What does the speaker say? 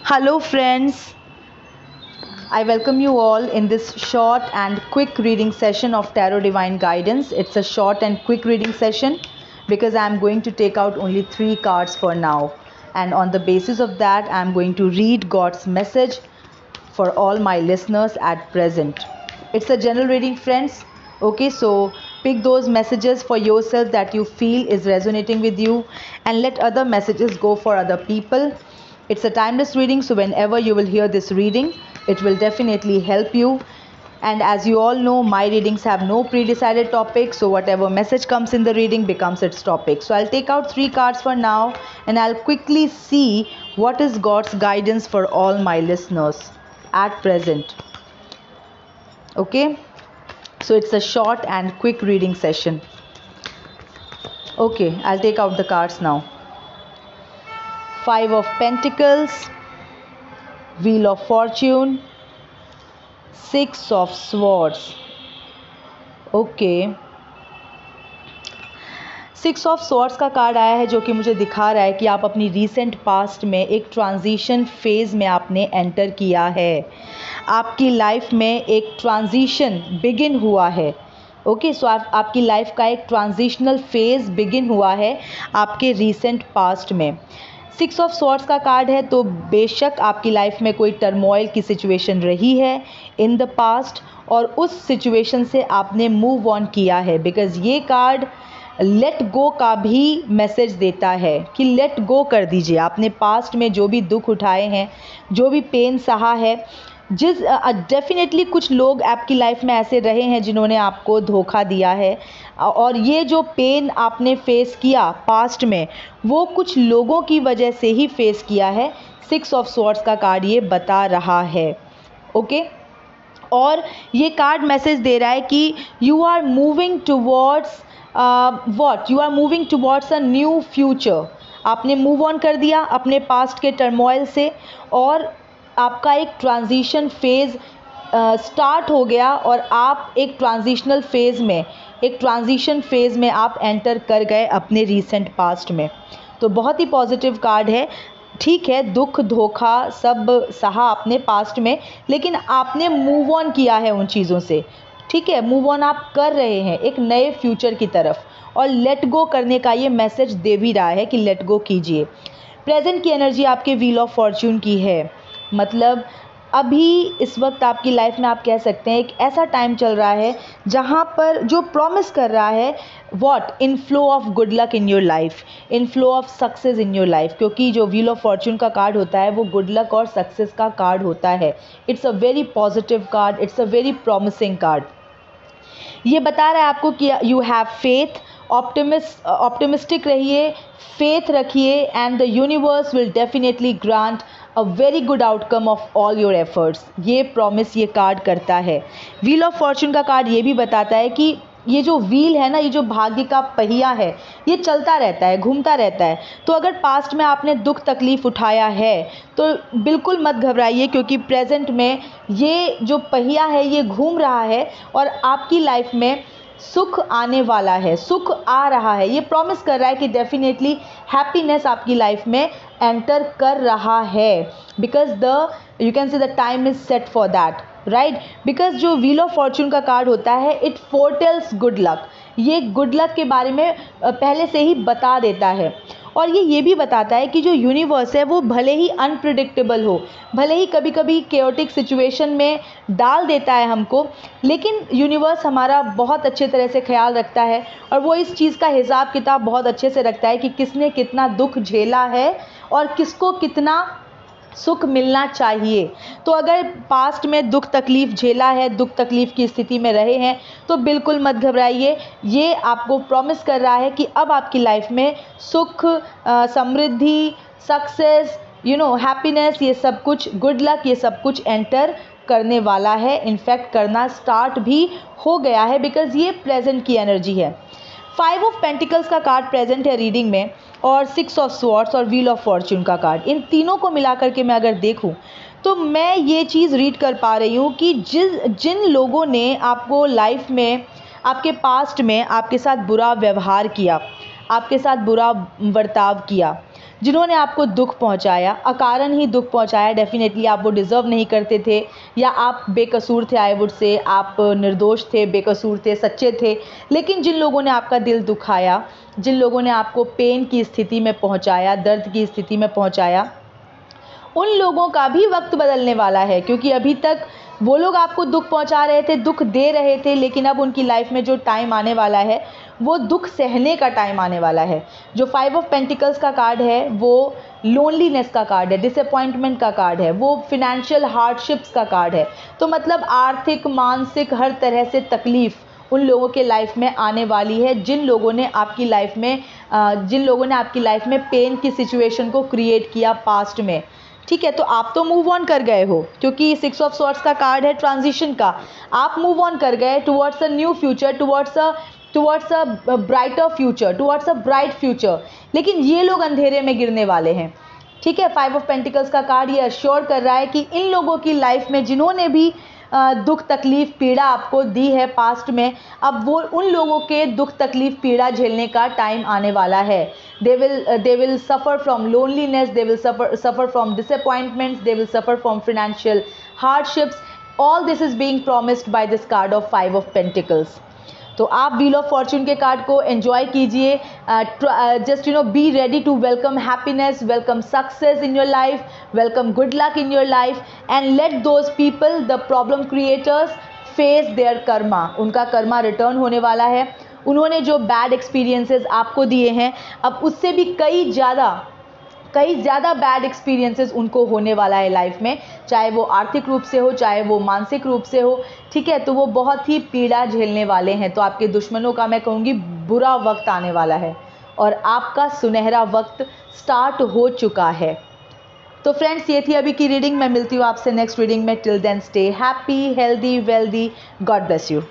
Hello, friends. I welcome you all in this short and quick reading session of Tarot Divine Guidance. It's a short and quick reading session because I'm going to take out only 3 cards for now. And on the basis of that, I'm going to read God's message for all my listeners at present. It's a general reading, friends. Okay, so pick those messages for yourself that you feel is resonating with you and let other messages go for other people. It's a timeless reading, so whenever you will hear this reading, it will definitely help you. And as you all know, my readings have no pre-decided topic, so whatever message comes in the reading becomes its topic. So I'll take out 3 cards for now and I'll quickly see what is God's guidance for all my listeners at present. Okay, so it's a short and quick reading session. Okay, I'll take out the cards now. 5 of Pentacles, Wheel of Fortune, 6 of Swords. Okay, 6 of swords का card आया है जो कि मुझे दिखा रहा है कि आप अपनी रीसेंट पास्ट में एक ट्रांजिशन फेज़ में आपने एंटर किया है। आपकी लाइफ में एक ट्रांजिशन बिगिन हुआ है। ओके, सो आपकी लाइफ का एक ट्रांजिशनल फेज़ बिगिन हुआ है आपके रीसेंट पास्ट में। 6 ऑफ स्वॉर्ड्स का कार्ड है, तो बेशक आपकी लाइफ में कोई टर्मोइल की सिचुएशन रही है इन द पास्ट और उस सिचुएशन से आपने मूव ऑन किया है, बिकॉज ये कार्ड लेट गो का भी मैसेज देता है कि लेट गो कर दीजिए। आपने पास्ट में जो भी दुख उठाए हैं, जो भी पेन सहा है, डेफिनेटली कुछ लोग आपकी लाइफ में ऐसे रहे हैं जिन्होंने आपको धोखा दिया है और ये जो पेन आपने फेस किया पास्ट में वो कुछ लोगों की वजह से ही फेस किया है। 6 ऑफ स्वॉर्ड्स का कार्ड ये बता रहा है। ओके, और ये कार्ड मैसेज दे रहा है कि you are moving towards you are moving towards a new future. आपने मूव ऑन कर दिया अपने पास्ट के टर्मोइल से और आपका एक ट्रांजिशन फेज़ स्टार्ट हो गया और आप एक ट्रांजिशन फेज़ में आप एंटर कर गए अपने रीसेंट पास्ट में। तो बहुत ही पॉजिटिव कार्ड है। ठीक है, दुख धोखा सब सहा आपने पास्ट में, लेकिन आपने मूव ऑन किया है उन चीज़ों से। ठीक है, मूव ऑन आप कर रहे हैं एक नए फ्यूचर की तरफ और लेट गो करने का ये मैसेज दे भी रहा है कि लेट गो कीजिए। प्रेजेंट की एनर्जी आपके व्हील ऑफ फॉर्च्यून की है, मतलब अभी इस वक्त आपकी लाइफ में आप कह सकते हैं एक ऐसा टाइम चल रहा है जहाँ पर जो प्रॉमिस कर रहा है what inflow of good luck in your life, inflow of success in your life, क्योंकि जो व्हील ऑफ फॉर्च्यून का कार्ड होता है वो गुड लक और सक्सेस का कार्ड होता है। It's a very positive card, it's a very promising card. ये बता रहा है आपको कि यू हैव फेथ, ऑप्टिमिस्टिक रहिए, फेथ रखिए and the universe will definitely grant a very good outcome of all your efforts. ये प्रॉमिस ये कार्ड करता है। व्हील ऑफ फॉर्च्यून का कार्ड ये भी बताता है कि ये जो व्हील है ना, ये जो भाग्य का पहिया है, ये चलता रहता है, घूमता रहता है। तो अगर पास्ट में आपने दुख तकलीफ़ उठाया है तो बिल्कुल मत घबराइए, क्योंकि प्रेजेंट में ये जो पहिया है ये घूम रहा है और आपकी लाइफ में सुख आने वाला है, सुख आ रहा है। ये प्रॉमिस कर रहा है कि डेफिनेटली हैप्पीनेस आपकी लाइफ में एंटर कर रहा है, because you can see the time is set for that, right. Because जो व्हील ऑफ फॉर्च्यून का कार्ड होता है इट फोरटेल्स गुड लक। ये गुड लक के बारे में पहले से ही बता देता है और ये भी बताता है कि जो यूनिवर्स है वो भले ही अनप्रिडिक्टेबल हो, भले ही कभी कभी केओटिक सिचुएशन में डाल देता है हमको, लेकिन यूनिवर्स हमारा बहुत अच्छे तरह से ख्याल रखता है और वो इस चीज़ का हिसाब किताब बहुत अच्छे से रखता है कि किसने कितना दुख झेला है और किसको कितना सुख मिलना चाहिए। तो अगर पास्ट में दुख तकलीफ़ झेला है, दुख तकलीफ़ की स्थिति में रहे हैं, तो बिल्कुल मत घबराइए। ये आपको प्रॉमिस कर रहा है कि अब आपकी लाइफ में सुख, समृद्धि, सक्सेस, हैप्पीनेस, ये सब कुछ, गुड लक, ये सब कुछ एंटर करने वाला है। इनफैक्ट करना स्टार्ट भी हो गया है, बिकॉज़ ये प्रेजेंट की एनर्जी है। 5 ऑफ पेंटिकल्स का कार्ड प्रेजेंट है रीडिंग में और 6 ऑफ स्वॉर्ड्स और व्हील ऑफ फॉर्च्यून का कार्ड। इन तीनों को मिलाकर के मैं अगर देखूं तो मैं ये चीज़ रीड कर पा रही हूँ कि जिन लोगों ने आपको लाइफ में, आपके पास्ट में आपके साथ बुरा व्यवहार किया, आपके साथ बुरा बर्ताव किया, जिन्होंने आपको दुख पहुंचाया, अकारण ही दुख पहुंचाया, डेफिनेटली आप वो डिज़र्व नहीं करते थे, या आप बेकसूर थे, आई वुड से आप निर्दोष थे, बेकसूर थे, सच्चे थे, लेकिन जिन लोगों ने आपका दिल दुखाया, जिन लोगों ने आपको पेन की स्थिति में पहुंचाया, दर्द की स्थिति में पहुंचाया, उन लोगों का भी वक्त बदलने वाला है। क्योंकि अभी तक वो लोग आपको दुख पहुंचा रहे थे, दुख दे रहे थे, लेकिन अब उनकी लाइफ में जो टाइम आने वाला है वो दुख सहने का टाइम आने वाला है। जो 5 ऑफ पेंटिकल्स का कार्ड है वो लोनलीनेस का कार्ड है, डिसअपॉइंटमेंट का कार्ड है, वो फिनेंशियल हार्डशिप्स का कार्ड है। तो मतलब आर्थिक, मानसिक, हर तरह से तकलीफ़ उन लोगों के लाइफ में आने वाली है जिन लोगों ने आपकी लाइफ में पेन की सिचुएशन को क्रिएट किया पास्ट में। ठीक है, तो आप तो मूव ऑन कर गए हो, क्योंकि 6 ऑफ सॉर्ड्स का कार्ड है ट्रांजिशन का। आप मूव ऑन कर गए towards a new future, towards a brighter future, towards a bright future. लेकिन ये लोग अंधेरे में गिरने वाले हैं। ठीक है, 5 ऑफ पेंटिकल्स का कार्ड ये अश्योर कर रहा है कि इन लोगों की लाइफ में जिन्होंने भी दुख तकलीफ़ पीड़ा आपको दी है पास्ट में, अब वो उन लोगों के दुख तकलीफ़ पीड़ा झेलने का टाइम आने वाला है। they will suffer from loneliness, they will suffer from disappointments, they will suffer from financial hardships. All this is being promised by this card of 5 of Pentacles. तो आप व्हील ऑफ फॉर्चून के card को enjoy कीजिए। Just be ready to welcome happiness, welcome success in your life, welcome good luck in your life, and let those people, the problem creators, face their karma. उनका karma return होने वाला है। उन्होंने जो bad experiences आपको दिए हैं, अब उससे भी कई ज़्यादा बैड एक्सपीरियंसेस उनको होने वाला है लाइफ में, चाहे वो आर्थिक रूप से हो, चाहे वो मानसिक रूप से हो। ठीक है, तो वो बहुत ही पीड़ा झेलने वाले हैं। तो आपके दुश्मनों का, मैं कहूँगी, बुरा वक्त आने वाला है और आपका सुनहरा वक्त स्टार्ट हो चुका है। तो फ्रेंड्स, ये थी अभी की रीडिंग। मैं मिलती हूँ आपसे नेक्स्ट रीडिंग में। Till then stay happy, healthy, wealthy. God bless you.